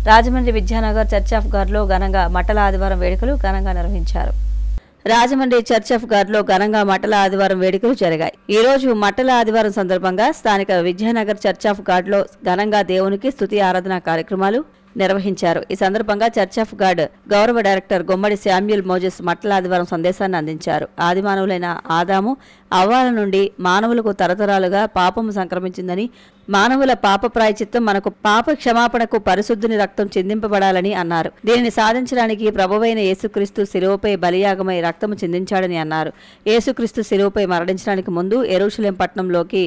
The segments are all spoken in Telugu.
రాజమండ్రి విద్యానగర్ చర్చ్ ఆఫ్ గాడ్లో ఘనంగా మట్టల ఆదివారం వేడుకలు ఘనంగా నిర్వహించారు. రాజమండ్రి చర్చ్ ఆఫ్ గాడ్లో ఘనంగా మట్టల ఆదివారం వేడుకలు జరిగాయి. ఈ రోజు మట్టల ఆదివారం సందర్భంగా స్థానిక విద్యానగర్ చర్చ్ ఆఫ్ గాడ్లో ఘనంగా దేవునికి స్తుతి ఆరాధన కార్యక్రమాలు నిర్వహించారు. ఈ సందర్భంగా చర్చ్ ఆఫ్ గాడ్ గౌరవ డైరెక్టర్ గుమ్మడి శామ్యూల్ మోజెస్ మట్టల ఆదివారం సందేశాన్ని అందించారు. ఆదిమానవులైన ఆదాము అవ్వాల నుండి మానవులకు తరతరాలుగా పాపము సంక్రమించిందని, మానవుల పాప ప్రాయచిత్తం మనకు పాప క్షమాపణకు పరిశుద్ధుని రక్తం చిందింపబడాలని అన్నారు. దీనిని సాధించడానికి ప్రభువైన యేసుక్రీస్తు శిలువపై బలియాగమై రక్తము చిందించాడని అన్నారు. యేసుక్రీస్తు శిలువపై మరణించడానికి ముందు యెరూషలేం పట్టణంలోకి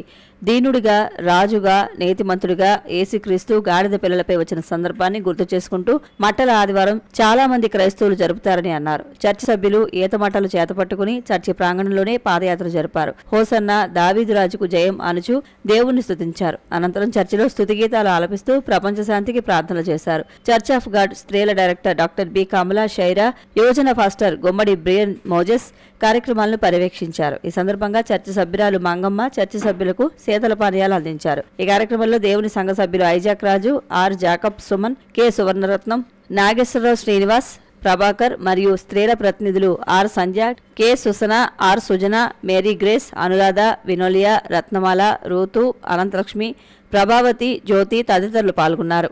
దీనుడిగా, రాజుగా, నీతిమంతుడిగా యేసుక్రీస్తు గాడిద పిల్లలపై వచ్చిన సందర్భాన్ని గుర్తు చేసుకుంటూ మట్టల ఆదివారం చాలా మంది క్రైస్తవులు జరుపుతారని అన్నారు. చర్చి సభ్యులు ఈతమట్టలు చేతపట్టుకుని చర్చి ప్రాంగణంలోనే పాదయాత్ర జరిపారు. హోసన్న, దావీదు రాజుకు జయం అనుచు దేవుణ్ణి స్తుతించారు. అనంతరం చర్చిలో స్తుతి గీతాలు ఆలపిస్తూ ప్రపంచ శాంతికి ప్రార్థనలు చేశారు. చర్చ్ ఆఫ్ గాడ్ స్త్రీల డైరెక్టర్ డాక్టర్ బి కమలా షైరా, యువజన పాస్టర్ గుమ్మడి బ్రియన్ మోజెస్ కార్యక్రమాలను పర్యవేక్షించారు. ఈ సందర్భంగా చర్చి సభ్యురాలు మంగమ్మ చర్చి సభ్యులకు శీతల పానీయాలు అందించారు. ఈ కార్యక్రమంలో దేవుని సంఘ సభ్యులు Isaac Raju, R Jacob Suman, K Suvarnaratnam, Nageswararao Srinivas, Prabhakar మరియు స్త్రీల ప్రతినిధులు R Sandhya, K Susana, R Sujana, Mary Grace, Anuradha, Vinolia, Ratnamala, Ruth, Anantalakshmi, Prabhavathi, Jyothi తదితరులు పాల్గొన్నారు.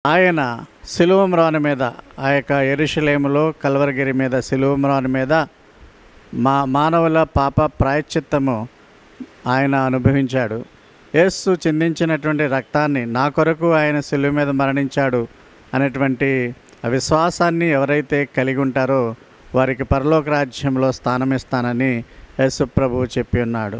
ఆయన సిలువ మ్రాను మీద, ఆ యొక్క యెరూషలేములో కల్వరిగిరి మీద సిలువ మ్రాను మీద మానవుల పాప ప్రాయశ్చిత్తము ఆయన అనుభవించాడు. యేసు చిందించినటువంటి రక్తాన్ని నా కొరకు ఆయన సిలువ మీద మరణించాడు అనేటువంటి విశ్వాసాన్ని ఎవరైతే కలిగి ఉంటారో వారికి పరలోక రాజ్యంలో స్థానం ఇస్తానని యేసు ప్రభువు చెప్పి ఉన్నాడు.